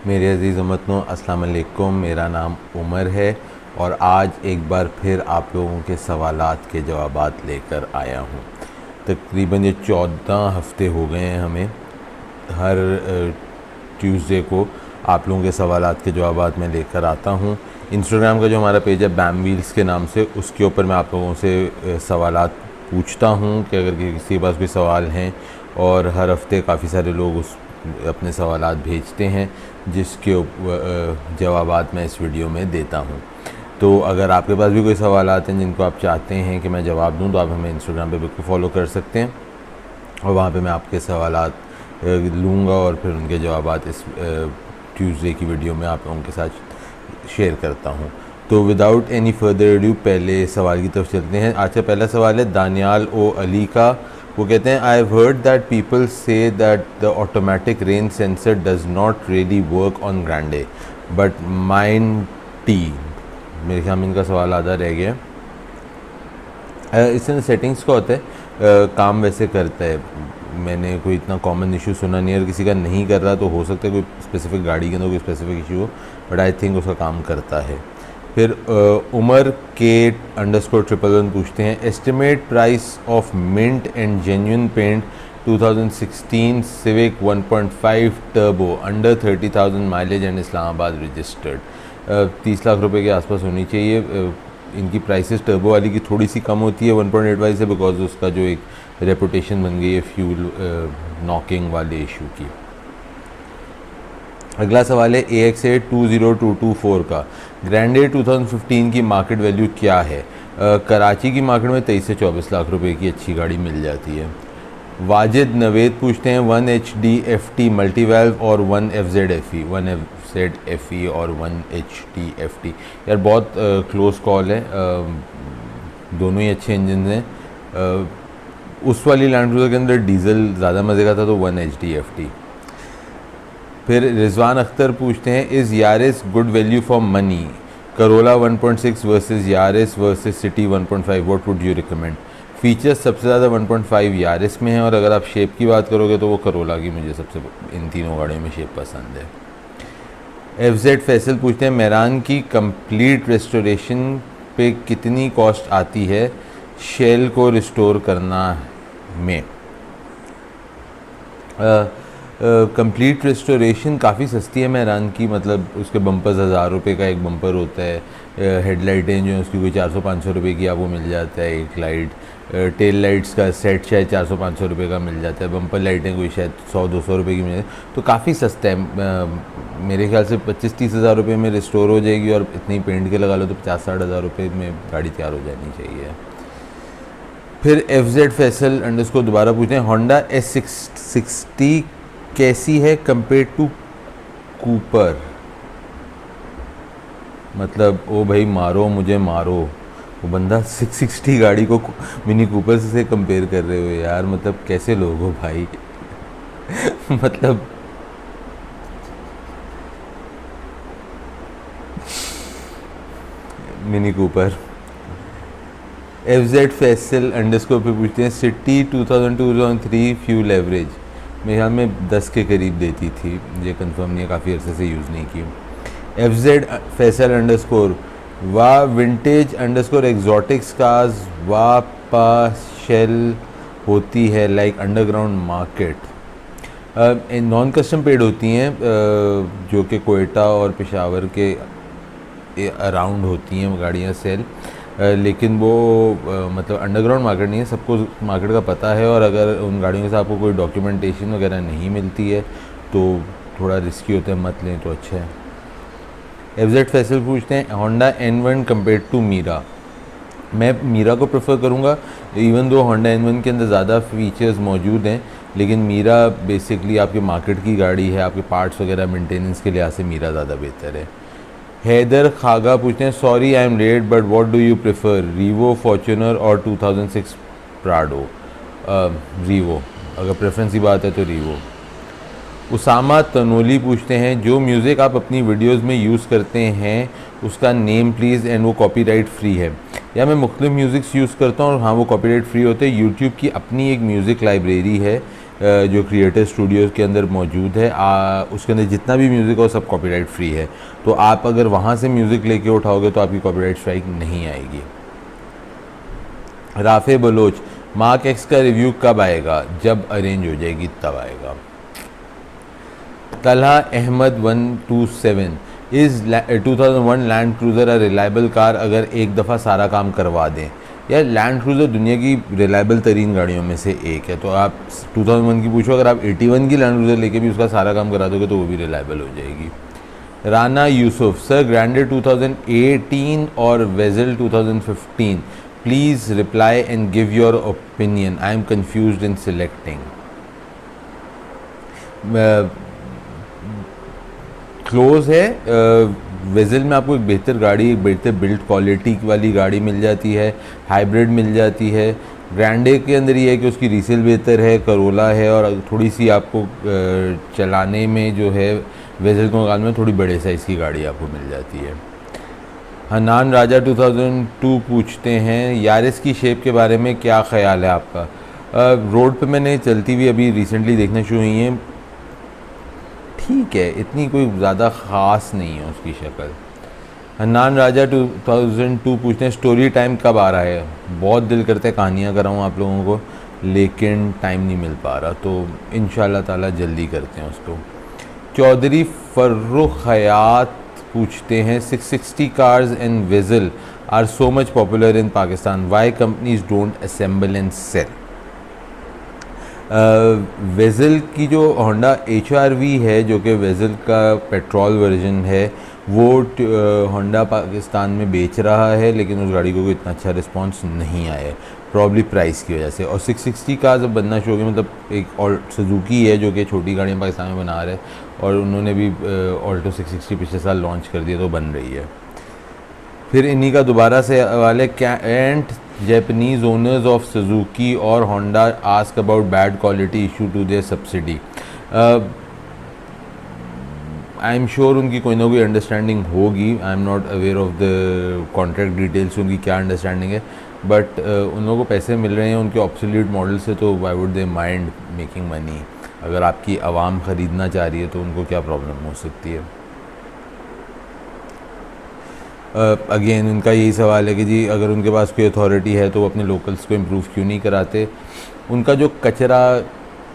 मेरे अज़ीज़ उम्मतनों, अस्सलाम वालेकुम। मेरा नाम उमर है और आज एक बार फिर आप लोगों के सवालात के जवाबात लेकर आया हूँ। तकरीबन ये 14 हफ़्ते हो गए हैं हमें हर ट्यूसडे को आप लोगों के सवालात के जवाबात मैं लेकर आता हूँ। इंस्टाग्राम का जो हमारा पेज है बैम व्हील्स के नाम से, उसके ऊपर मैं आप लोगों से सवालात पूछता हूँ कि अगर किसी के पास कोई सवाल हैं, और हर हफ्ते काफ़ी सारे लोग उस अपने सवालात भेजते हैं जिसके जवाबात मैं इस वीडियो में देता हूँ। तो अगर आपके पास भी कोई सवालात हैं जिनको आप चाहते हैं कि मैं जवाब दूँ, तो आप हमें इंस्टाग्राम पे बिल्कुल फॉलो कर सकते हैं और वहाँ पे मैं आपके सवालात लूँगा और फिर उनके जवाबात इस ट्यूसडे की वीडियो में आप लोगों के साथ शेयर करता हूँ। तो विदाउट एनी फर्दर ड्यू पहले सवाल की तरफ चलते हैं। आज का पहला सवाल है दानियाल ओ अली का। वो कहते हैं, I have heard that people say that the automatic rain sensor does not really work on Grande but mine T. मेरे ख्याल में इनका सवाल आधा रह गया। इसमें सेटिंग्स का होता है, काम वैसे करता है। मैंने कोई इतना कॉमन इशू सुना नहीं है, और किसी का नहीं कर रहा तो हो सकता है कोई स्पेसिफिक गाड़ी के अंदर कोई स्पेसिफिक इशू हो, बट आई थिंक उसका काम करता है। फिर उमर के _111 पूछते हैं, estimate price of mint and genuine paint 2016 Civic 1.5 turbo under 30,000 mileage and Islamabad registered. 30 lakh रुपए के आसपास होनी चाहिए। इनकी प्राइसेस टर्बो वाली की थोड़ी सी कम होती है 1.85 से, बिकॉज उसका जो एक रेपुटेशन बन गई है फ्यूल नॉकिंग वाले इशू की। अगला सवाल है AX8 20224 का। ग्रैंडे 2015 की मार्केट वैल्यू क्या है? कराची की मार्केट में 23 से 24 लाख रुपए की अच्छी गाड़ी मिल जाती है। वाजिद नवेद पूछते हैं, 1HD FT मल्टीवैल्व और 1FZ FE, 1FZ FE और 1HD FT। यार बहुत क्लोज कॉल है, दोनों ही अच्छे इंजन हैं। उस वाली लैंड क्रूज़र के अंदर डीजल ज़्यादा मज़े का था, तो 1HD FT। फिर रिजवान अख्तर पूछते हैं, is Yaris good value for money? Corolla 1.6 versus Yaris versus city 1.5, what would you recommend? Features सबसे ज़्यादा 1.5 यारिस में है, और अगर आप शेप की बात करोगे तो वो करोला की मुझे सबसे इन तीनों गाड़ियों में शेप पसंद है। FZ फैसल पूछते हैं, मेरान की कंप्लीट रेस्टोरेशन पे कितनी कॉस्ट आती है शेल को रिस्टोर करना में? कंप्लीट रेस्टोरेशन काफ़ी सस्ती है मेरान की, मतलब उसके बम्पर्स 1000 रुपये का एक बम्पर होता है। हेडलाइटें जो है उसकी कोई 400-500 रुपये की आपको मिल जाता है एक लाइट। टेल लाइट्स का सेट शायद 400-500 रुपये का मिल जाता है। बम्पर लाइटें कोई शायद 100-200 रुपये की मिल जाती है, तो काफ़ी सस्ता है। मेरे ख्याल से 25-30 हज़ार रुपये में रिस्टोर हो जाएगी, और इतनी पेंट के लगा लो तो 50-60 हज़ार रुपये में गाड़ी तैयार हो जानी चाहिए। फिर FZ फैसल _ दोबारा पूछते हैं, होंडा S60 कैसी है कंपेयर टू कूपर? मतलब ओ भाई मारो मुझे मारो, वो बंदा 660 गाड़ी को मिनी कूपर से कंपेयर कर रहे हो यार, मतलब कैसे लोग हो भाई। मतलब मिनी कूपर। FZ फैसल _ पे पूछते हैं, सिटी 2002-2003 फ्यूल एवरेज? मेरे ख्याल में 10 के करीब देती थी, ये कंफर्म नहीं है, काफ़ी अरसे से यूज़ नहीं की। FZ फैसल _ वाह विंटेज _ एग्जॉटिक्स कार्स वाह पा शेल होती है like underground market. Non custom paid होती हैं, जो कि कोयटा और पेशावर के अराउंड होती हैं गाड़ियाँ सेल, लेकिन वो मतलब अंडरग्राउंड मार्केट नहीं है, सबको मार्केट का पता है। और अगर उन गाड़ियों से आपको कोई डॉक्यूमेंटेशन वगैरह नहीं मिलती है तो थोड़ा रिस्की होता है, मत लें तो अच्छा है। FZ फैसल पूछते हैं, Honda N1 compare to Meera? मैं मीरा को प्रेफर करूँगा, इवन दो होंडा N1 के अंदर ज़्यादा फीचर्स मौजूद हैं, लेकिन मीरा बेसिकली आपके मार्केट की गाड़ी है, आपके पार्ट्स वगैरह मेंटेनेंस के लिहाज से मीरा ज़्यादा बेहतर है। हैदर खागा पूछते हैं, sorry I am late but what do you prefer, Revo, Fortuner और 2006 प्राडो? रीवो, अगर प्रेफरेंस की बात है तो रीवो। उसामा तनोली पूछते हैं, जो म्यूज़िक आप अपनी वीडियोस में यूज़ करते हैं उसका नेम प्लीज़, एंड वो कॉपीराइट फ्री है? या मैं मुख्तलिफ म्यूज़िक्स यूज़ करता हूँ और हाँ वो कॉपीराइट फ्री होते हैं। यूट्यूब की अपनी एक म्यूज़िक लाइब्रेरी है जो क्रिएटर स्टूडियोज़ के अंदर मौजूद है, उसके अंदर जितना भी म्यूज़िक हो सब कॉपीराइट फ्री है। तो आप अगर वहाँ से म्यूज़िक लेके उठाओगे तो आपकी कॉपीराइट स्ट्राइक नहीं आएगी। राफे बलोच, मार्क एक्स का रिव्यू कब आएगा? जब अरेंज हो जाएगी तब आएगा। Talha Ahmed 127, is 2001 Land Cruiser a reliable car? अगर एक दफ़ा सारा काम करवा दें। यार लैंड क्रूज़र दुनिया की रिलायबल तरीन गाड़ियों में से एक है। तो आप 2001 की पूछो, अगर आप 81 की लैंड क्रूज़र लेके भी उसका सारा काम करा दोगे तो वो भी रिलायबल हो जाएगी। राना यूसुफ, सर ग्रैंडे 2018 और vessel 2015, please reply and give your opinion, I am confused in selecting. Close है। वेजल में आपको एक बेहतर गाड़ी, एक बेहतर बिल्ड क्वालिटी वाली गाड़ी मिल जाती है, हाइब्रिड मिल जाती है। ग्रैंडे के अंदर ये है कि उसकी रीसेल बेहतर है, करोला है, और थोड़ी सी आपको चलाने में जो है वेजल के मुकाबले में थोड़ी बड़े साइज़ की गाड़ी आपको मिल जाती है। हनान राजा 2002 पूछते हैं, यारिस की शेप के बारे में क्या ख्याल है आपका? रोड पे मैंने चलती हुई अभी रिसेंटली देखना शुरू हुई है, ठीक है, इतनी कोई ज़्यादा ख़ास नहीं है उसकी शक्ल। हन्नान राजा 2002 पूछते हैं, स्टोरी टाइम कब आ रहा है? बहुत दिल करता है कहानियाँ कराऊँ आप लोगों को, लेकिन टाइम नहीं मिल पा रहा, तो इंशाल्लाह ताला जल्दी करते हैं उसको। चौधरी फर्रुख हयात पूछते हैं, 660 cars and Vezel are so much popular in Pakistan, why companies don't assemble and sell? Vezel की जो होंडा HRV है, जो कि वेजल का पेट्रोल वर्जन है, वो होंडा पाकिस्तान में बेच रहा है, लेकिन उस गाड़ी को कोई इतना अच्छा रिस्पांस नहीं आया है, प्रॉब्ली प्राइस की वजह से। और 660 का जब बनना शुरू हो गया, मतलब एक और सुजुकी है जो कि छोटी गाड़ियाँ पाकिस्तान में बना रहे हैं, और उन्होंने भी ऑल्टो 660 पिछले साल लॉन्च कर दिया, तो बन रही है। फिर इन्हीं का दोबारा से वाले, cantt Japanese owners of Suzuki और Honda ask about bad quality issue to their subsidy? I am sure उनकी कोई ना कोई अंडरस्टैंडिंग होगी। I am not aware of the contract details, उनकी क्या अंडरस्टैंडिंग है, बट उन लोगों को पैसे मिल रहे हैं उनके ऑब्सोल्यूट मॉडल से, तो why would they mind making money? अगर आपकी आवाम ख़रीदना चाह रही है तो उनको क्या प्रॉब्लम हो सकती है? अगेन उनका यही सवाल है कि जी अगर उनके पास कोई अथॉरिटी है तो वो अपने लोकल्स को इम्प्रूव क्यों नहीं कराते? उनका जो कचरा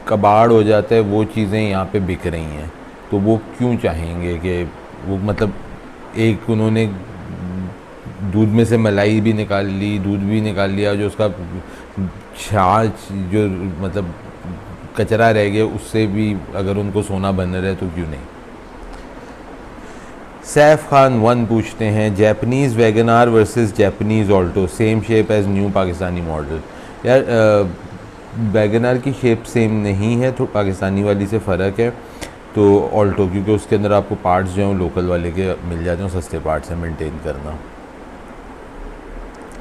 कबाड़ हो जाता है वो चीज़ें यहाँ पे बिक रही हैं, तो वो क्यों चाहेंगे कि वो, मतलब एक उन्होंने दूध में से मलाई भी निकाल ली, दूध भी निकाल लिया, जो उसका छाछ जो मतलब कचरा रह गया उससे भी अगर उनको सोना बन रहा है तो क्यों नहीं? सैफ खान 1 पूछते हैं, Japanese Wagon R versus Japanese Alto, same shape as new Pakistani model? यार वैगनार की शेप सेम नहीं है, तो पाकिस्तानी वाली से फ़र्क है। तो ऑल्टो, क्योंकि उसके अंदर आपको पार्ट्स जो हैं लोकल वाले के मिल जाते हैं, सस्ते पार्ट्स हैं मेंटेन करना।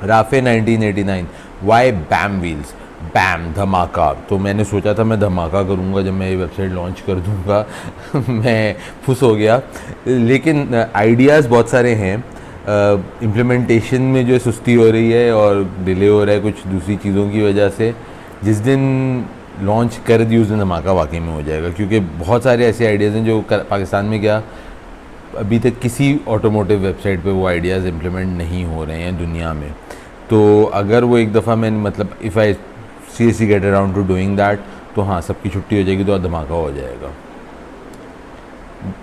Rafay 1989, why bam wheels? Bam धमाका, तो मैंने सोचा था मैं धमाका करूँगा जब मैं ये वेबसाइट लॉन्च कर दूँगा मैं खुश हो गया, लेकिन आइडियाज़ बहुत सारे हैं, इम्प्लीमेंटेशन में जो सुस्ती हो रही है और डिले हो रहा है कुछ दूसरी चीज़ों की वजह से। जिस दिन लॉन्च कर दी उस दिन धमाका वाकई में हो जाएगा, क्योंकि बहुत सारे ऐसे आइडियाज़ हैं जो पाकिस्तान में क्या अभी तक किसी ऑटोमोटिव वेबसाइट पे वो आइडियाज़ इम्प्लीमेंट नहीं हो रहे हैं दुनिया में। तो अगर वो एक दफ़ा मैंने, मतलब if I seriously get around two doing that, तो हाँ सबकी छुट्टी हो जाएगी, तो धमाका हो जाएगा,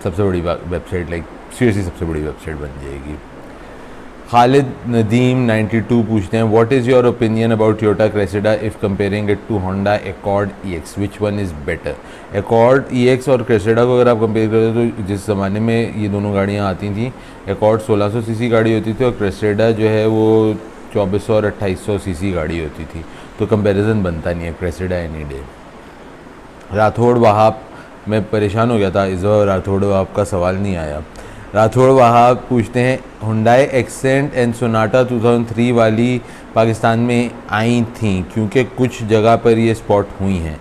सबसे बड़ी वेबसाइट, लाइक सीरियसली सबसे बड़ी वेबसाइट बन जाएगी। खालिद नदीम 92 पूछते हैं, what is your opinion about Toyota Cressida if comparing it to Honda Accord EX, which one is better? Accord EX और क्रेसिडा को अगर आप कंपेयर करें तो जिस ज़माने में ये दोनों गाड़ियाँ आती थी, एकॉर्ड 1600 सीसी गाड़ी होती थी और क्रेसिडा जो है वो 2400 और 2800 सीसी गाड़ी होती थी, तो कंपैरिजन बनता नहीं है Cressida any day. Rathore Wahab, मैं परेशान हो गया था इस बार राठौड़ वहाब का सवाल नहीं आया। राठौड़ वहाब पूछते हैं, हुंडई एक्सेंट एंड सोनाटा 2003 वाली पाकिस्तान में आई थी, क्योंकि कुछ जगह पर ये स्पॉट हुई हैं।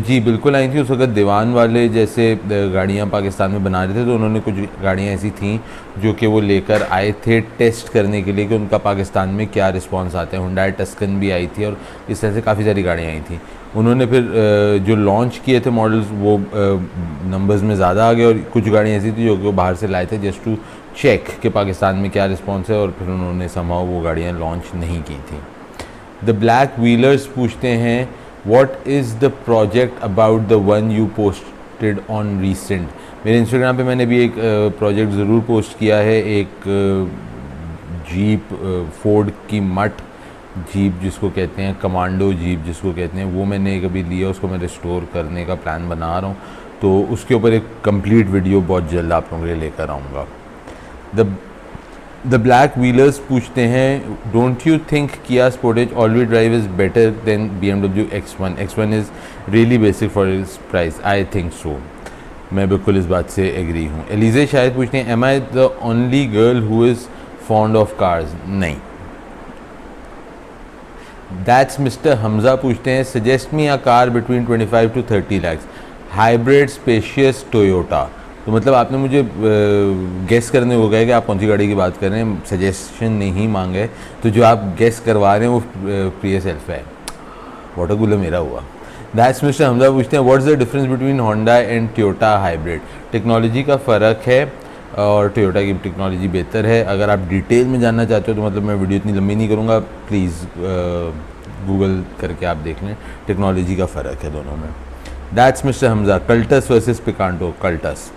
जी बिल्कुल आई थी। उस वक्त दीवान वाले जैसे गाड़ियाँ पाकिस्तान में बना रहे थे, तो उन्होंने कुछ गाड़ियाँ ऐसी थीं जो कि वो लेकर आए थे टेस्ट करने के लिए कि उनका पाकिस्तान में क्या रिस्पांस आता है। हुंडई टस्कन भी आई थी और इस तरह से काफ़ी सारी गाड़ियाँ आई थी। उन्होंने फिर जो लॉन्च किए थे मॉडल्स वो नंबर्स में ज़्यादा आ गए, और कुछ गाड़ियाँ ऐसी थी जो कि वो बाहर से लाए थे जस्ट टू चेक कि पाकिस्तान में क्या रिस्पांस है, और फिर उन्होंने समहाउ वो गाड़ियाँ लॉन्च नहीं की थी। द ब्लैक व्हीलर्स पूछते हैं what is the project about the one you posted on recent. मेरे इंस्टाग्राम पे मैंने भी एक प्रोजेक्ट ज़रूर पोस्ट किया है, एक जीप फोर्ड की मट जीप जिसको कहते हैं, कमांडो जीप जिसको कहते हैं, वो मैंने एक अभी लिया, उसको मैं रिस्टोर करने का प्लान बना रहा हूँ, तो उसके ऊपर एक कंप्लीट वीडियो बहुत जल्द आप लोगों के लिए लेकर आऊँगा। द ब्लैक व्हीलर्स पूछते हैं डोंट यू थिंक किया Sportage all wheel drive is better than BMW X1? X1 is really basic for its price. I think so. मैं बिल्कुल इस बात से एग्री हूँ। एलिजे शायद पूछते हैं am I the only girl who is fond of cars? नहीं। दैट्स मिस्टर हमजा पूछते हैं suggest me a car between 25 to 30 lakhs, hybrid spacious Toyota. तो मतलब आपने मुझे गेस करने हो गया कि आप कौन सी गाड़ी की बात कर रहे हैं, सजेशन नहीं मांगे, तो जो आप गेस करवा रहे हैं वो प्रियस एल्फा है। वाटर कूलर मेरा हुआ। दैट्स मिस्टर हमजा पूछते हैं what is the difference between Honda and Toyota hybrid? Technology का फ़र्क है और टोयोटा की टेक्नोलॉजी बेहतर है। अगर आप डिटेल में जानना चाहते हो तो मतलब मैं वीडियो इतनी लंबी नहीं करूँगा, प्लीज़ गूगल करके आप देख लें, टेक्नोलॉजी का फ़र्क है दोनों में। That's Mister Hamza. Cultus versus Picanto? Cultus.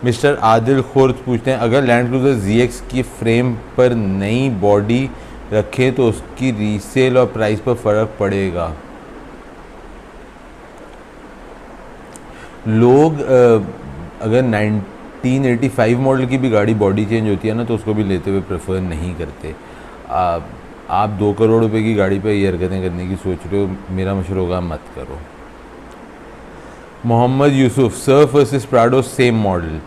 Mister Adil Khurd पूछते हैं अगर लैंड क्रूज़र ZX की फ्रेम पर नई बॉडी रखें तो उसकी रीसेल और प्राइस पर फ़र्क पड़ेगा? लोग अगर 1985 मॉडल की भी गाड़ी बॉडी चेंज होती है ना, तो उसको भी लेते हुए प्रेफर नहीं करते। आप 2 करोड़ रुपए की गाड़ी पे ये हरकतें करने की सोच रहे हो, मेरा मशवरा होगा मत करो। Mohammad Yousuf Surf versus Prado same model?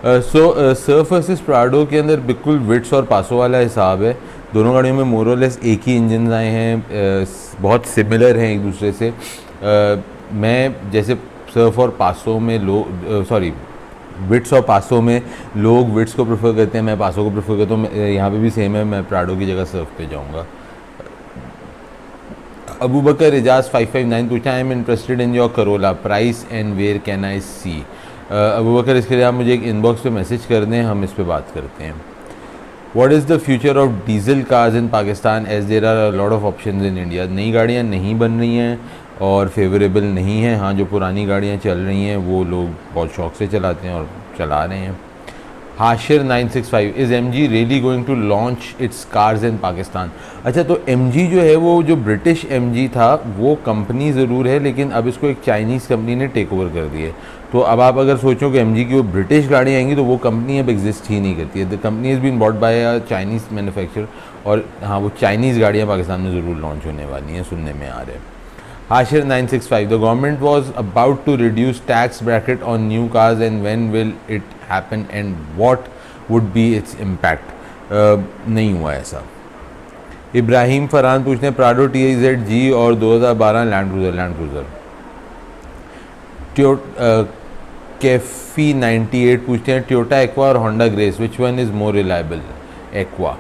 Surf versus Prado के अंदर बिल्कुल विट्स और पासो वाला हिसाब है। दोनों गाड़ियों में मोरलेस एक ही इंजन आए हैं, बहुत सिमिलर हैं एक दूसरे से। मैं जैसे सर्फ और पासो में विट्स और पासो में लोग विट्स को प्रेफर करते हैं, मैं पासो को प्रेफर करता हूँ। यहाँ पे भी सेम है, मैं प्राडो की जगह सर्फ पे जाऊँगा। अबू बकर एजाज 559 पूछता है I am interested in your Corolla price and where can I see? Abu Bakr इसके लिए आप मुझे एक इनबॉक्स पे मैसेज कर दें, हम इस पे बात करते हैं। What is the future of diesel cars in Pakistan as there are a lot of options in India? नई गाड़ियाँ नहीं बन रही हैं और फेवरेबल नहीं हैं। हाँ, जो पुरानी गाड़ियाँ चल रही हैं वो लोग बहुत शौक से चलाते हैं और चला रहे हैं। Hashir 965 is MG really going to launch its cars in Pakistan? अच्छा, तो MG जो है वो जो ब्रिटिश MG था वो कंपनी ज़रूर है, लेकिन अब इसको एक चाइनीज़ कंपनी ने टेक ओवर कर दी है। तो अब आप अगर सोचो कि MG की वो ब्रिटिश गाड़ियाँ आएंगी तो वो कंपनी अब एग्जिस्ट ही नहीं करती है। The company is been bought by a Chinese manufacturer, और हाँ, वो चाइनीज़ गाड़ियाँ पाकिस्तान में ज़रूर लॉन्च होने वाली हैं, सुनने में आ रहे हैं। Hashir 965 the government was about to reduce tax bracket on new cars and when will it happen and what would be its impact? नहीं हुआ ऐसा। इब्राहिम फरहान पूछते हैं प्राडो TIZ और 2012 लैंड क्रूज़र। कैफी 98 पूछते हैं टोयोटा एक्वा और Honda Grace which one is more reliable? Aqua.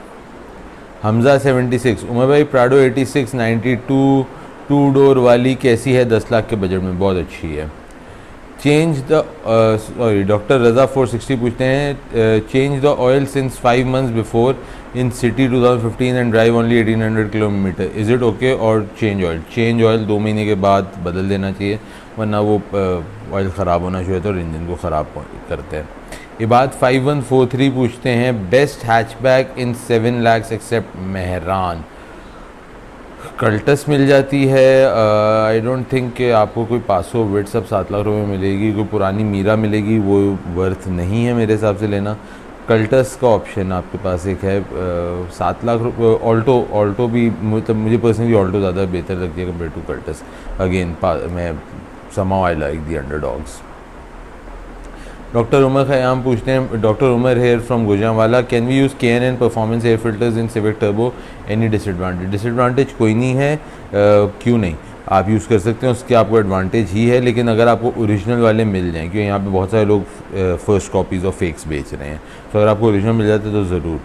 Hamza 76 Umar भाई प्राडो 86 92 2 डोर वाली कैसी है 10 लाख के बजट में? बहुत अच्छी है। चेंज द डॉक्टर रज़ा 460 पूछते हैं change the oil since 5 months before in city 2015 and drive only 1800 kilometre, is it okay? और चेंज ऑयल 2 महीने के बाद बदल देना चाहिए, वरना वो ऑयल ख़राब होना शुरू होता है और इंजन को ख़राब करते हैं। इबाद 5143 पूछते हैं बेस्ट हैचबैक इन 7 lakhs एक्सेप्ट मेहरान? कल्टस मिल जाती है। आई डोंट थिंक कि आपको कोई पासो वेट सब 7 लाख रुपए में मिलेगी, कोई पुरानी मीरा मिलेगी, वो वर्थ नहीं है मेरे हिसाब से लेना। कल्टस का ऑप्शन आपके पास एक है 7 लाख रुपये। ऑल्टो भी मतलब मुझे पर्सनली ऑल्टो ज़्यादा बेहतर लगती है कम्पेयर टू कल्टस। अगेन मैं somehow I like the underdogs. Doctor Umar Khayyam पूछते हैं, doctor Umar here from Gujranwala, can we use KNN performance air filters in Civic turbo, any disadvantage? Disadvantage कोई नहीं है, क्यों नहीं, आप यूज़ कर सकते हैं, उसके आपको एडवांटेज ही है। लेकिन अगर आपको ओरिजिनल वाले मिल जाएँ, क्योंकि यहाँ पे बहुत सारे लोग फर्स्ट कॉपीज़ और फेक्स बेच रहे हैं, तो अगर आपको ओरिजिनल मिल जाते तो ज़रूर।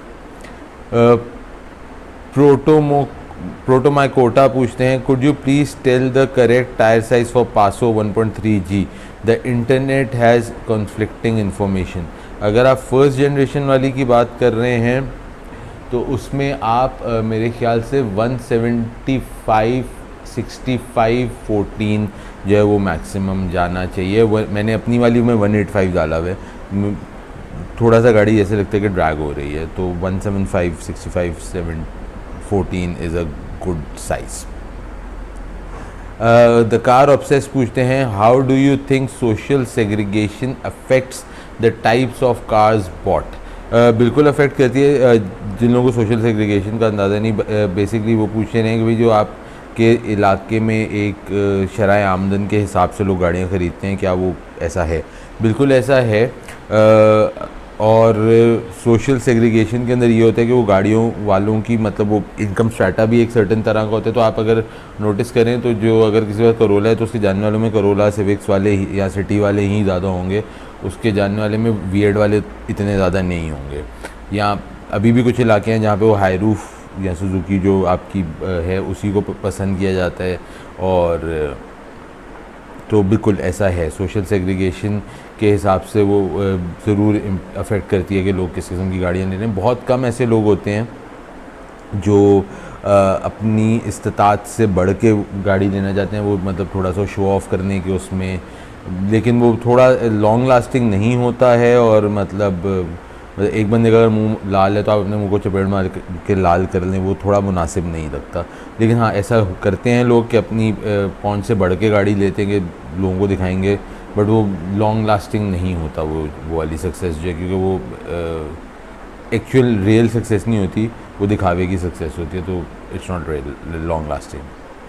प्रोटोमाइकोटा पूछते हैं, could you please tell the correct tyre size for Passo 1.3G, the internet has conflicting information. अगर आप फर्स्ट जनरेशन वाली की बात कर रहे हैं तो उसमें आप मेरे ख्याल से 175 65 14 जो है वो मैक्सिमम जाना चाहिए। मैंने अपनी वाली में 185 डाला हुआ है, थोड़ा सा गाड़ी जैसे लगता है कि ड्रैग हो रही है, तो 175 65 7 14 is a good size. The car obsess पूछते हैं, how do you think social segregation affects the types of cars bought? बिल्कुल अफेक्ट करती है। जिन लोगों को सोशल सेग्रीगेशन का अंदाज़ा नहीं, बेसिकली वो पूछ रहे हैं कि भाई जो आपके इलाके में एक शराय आमदन के हिसाब से लोग गाड़ियाँ ख़रीदते हैं, क्या वो ऐसा है? बिल्कुल ऐसा है। और सोशल सेग्रीगेशन के अंदर ये होता है कि वो गाड़ियों वालों की मतलब वो इनकम स्ट्रैटा भी एक सर्टेन तरह का होता है। तो आप अगर नोटिस करें तो जो अगर किसी का करोला है तो उसके जानने वालों में करोला सिविक्स वाले ही या सिटी वाले ही ज़्यादा होंगे, उसके जानने वाले में वीएड वाले इतने ज़्यादा नहीं होंगे। या अभी भी कुछ इलाके हैं जहाँ पे वो हाई रूफ या सुजुकी जो आपकी है उसी को पसंद किया जाता है। और तो बिल्कुल ऐसा है, सोशल सेग्रीगेशन के हिसाब से वो ज़रूर अफेक्ट करती है कि लोग किस किस्म की गाड़ियाँ ले रहे हैं। बहुत कम ऐसे लोग होते हैं जो अपनी इस्तात से बढ़ के गाड़ी लेना चाहते हैं, वो मतलब थोड़ा सा शो ऑफ करने के उसमें, लेकिन वो थोड़ा लॉन्ग लास्टिंग नहीं होता है। और मतलब एक बंदे का अगर मुंह लाल है तो आप अपने मुंह को चपेट मार के लाल कर लें, वो थोड़ा मुनासिब नहीं लगता। लेकिन हाँ, ऐसा करते हैं लोग कि अपनी पहुंच से बढ़ के गाड़ी लेते हैं कि लोगों को दिखाएंगे, बट वो लॉन्ग लास्टिंग नहीं होता वो वाली सक्सेस जो है, क्योंकि वो एक्चुअल रियल सक्सेस नहीं होती, वो दिखावे की सक्सेस होती है, तो it's not real long lasting.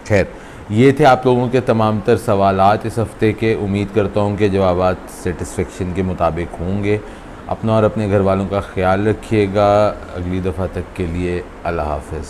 खैर, ये थे आप लोगों के तमाम तर सवालात इस हफ़्ते के। उम्मीद करता हूँ कि जवाबात सेटिस्फेक्शन के मुताबिक होंगे। अपना और अपने घर वालों का ख्याल रखिएगा। अगली दफ़ा तक के लिए अल्लाह हाफ़िज़।